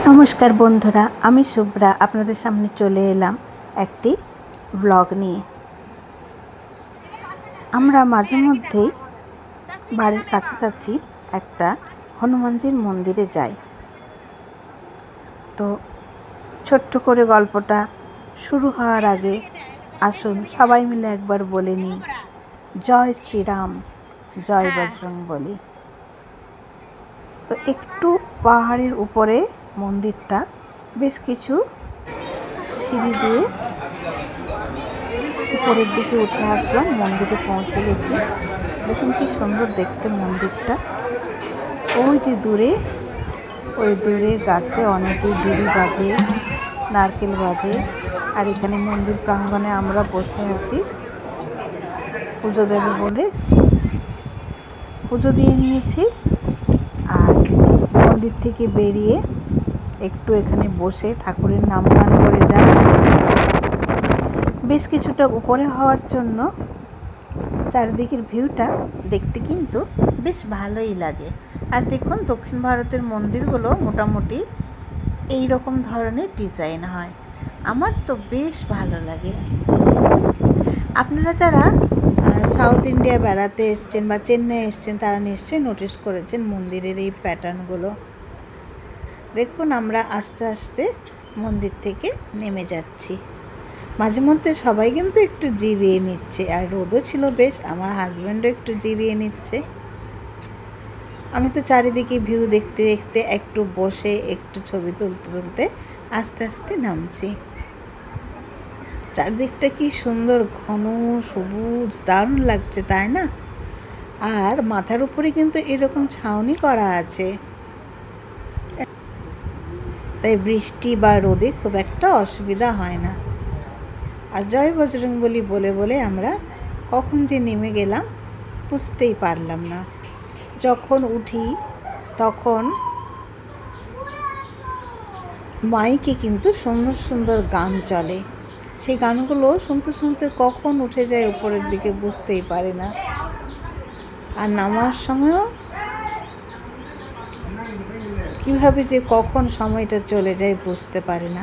নমস্কার বন্ধুরা, আমি শুভ্রা আপনাদের সামনে চলে এলাম একটি ব্লগ নিয়ে। আমরা মাঝে মধ্যেই বাড়ির কাছাকাছি একটা হনুমানজির মন্দিরে যাই। তো ছোট্ট করে গল্পটা শুরু হওয়ার আগে আসুন সবাই মিলে একবার বলে নিই, জয় শ্রীরাম, জয় বজরংবলী। তো একটু পাহাড়ের উপরে মন্দিরটা, বেশ কিছু সিঁড়ি দিয়ে উপরের দিকে উঠে আসলাম, মন্দিরে পৌঁছে গেছি। দেখুন কি সুন্দর দেখতে মন্দিরটা। ওই যে দূরে, ওই দূরের গাছে অনেকেই দড়ি বাঁধে, নারকেল বাঁধে। আর এখানে মন্দির প্রাঙ্গণে আমরা বসে আছি, পুজো দেবে বলে পুজো দিয়ে নিয়েছি। আর মন্দির থেকে বেরিয়ে একটু এখানে বসে ঠাকুরের নাম গান করে যাই। বেশ কিছুটা উপরে হওয়ার জন্য চারিদিকের ভিউটা দেখতে কিন্তু বেশ ভালোই লাগে। আর দেখুন, দক্ষিণ ভারতের মন্দিরগুলো মোটামুটি এই রকম ধরনের ডিজাইন হয়, আমার তো বেশ ভালো লাগে। আপনারা যারা সাউথ ইন্ডিয়া বেড়াতে এসছেন বা চেন্নাই এসছেন, তারা নিশ্চয়ই নোটিস করেছেন মন্দিরের এই প্যাটার্নগুলো। দেখুন, আমরা আস্তে আস্তে মন্দির থেকে নেমে যাচ্ছি। মাঝে মধ্যে সবাই কিন্তু একটু জিরিয়ে নিচ্ছে, আর রোদও ছিল বেশ, আমার হাজব্যান্ডও একটু জিরিয়ে নিচ্ছে। আমি তো চারিদিকে ভিউ দেখতে দেখতে একটু বসে একটু ছবি তুলতে তুলতে আস্তে আস্তে নামছি। চারদিকটা কি সুন্দর, ঘন সবুজ, দারুণ লাগছে, তাই না? আর মাথার উপরে কিন্তু এরকম ছাউনি করা আছে, তাই বৃষ্টি বা রোদে খুব একটা অসুবিধা হয় না। আর জয় বজরংবলী বলে বলে আমরা কখন যে নেমে গেলাম বুঝতেই পারলাম না। যখন উঠি তখন মাইকে কিন্তু সুন্দর সুন্দর গান চলে, সেই গানগুলো শুনতে শুনতে কখন উঠে যায় উপরের দিকে বুঝতেই পারে না। আর নামার সময়ও কীভাবে যে কখন সময়টা চলে যায় বুঝতে পারে না।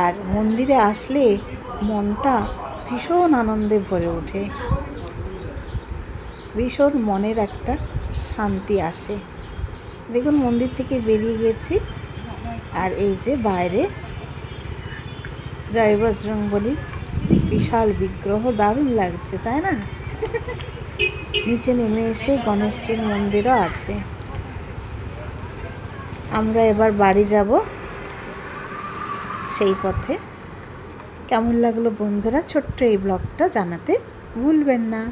আর মন্দিরে আসলে মনটা ভীষণ আনন্দে ভরে ওঠে, ভীষণ মনের একটা শান্তি আসে। দেখুন, মন্দির থেকে বেরিয়ে গেছি, আর এই যে বাইরে জয় বজরংবলী বিশাল বিগ্রহ, দারুণ লাগছে, তাই না? নিচে নেমে এসে গণেশজির মন্দিরও আছে। আমরা এবার বাড়ি যাব সেই পথে। কেমন লাগলো বন্ধুরা, ছোট্ট এই ব্লগটা জানাতে ভুলবেন না।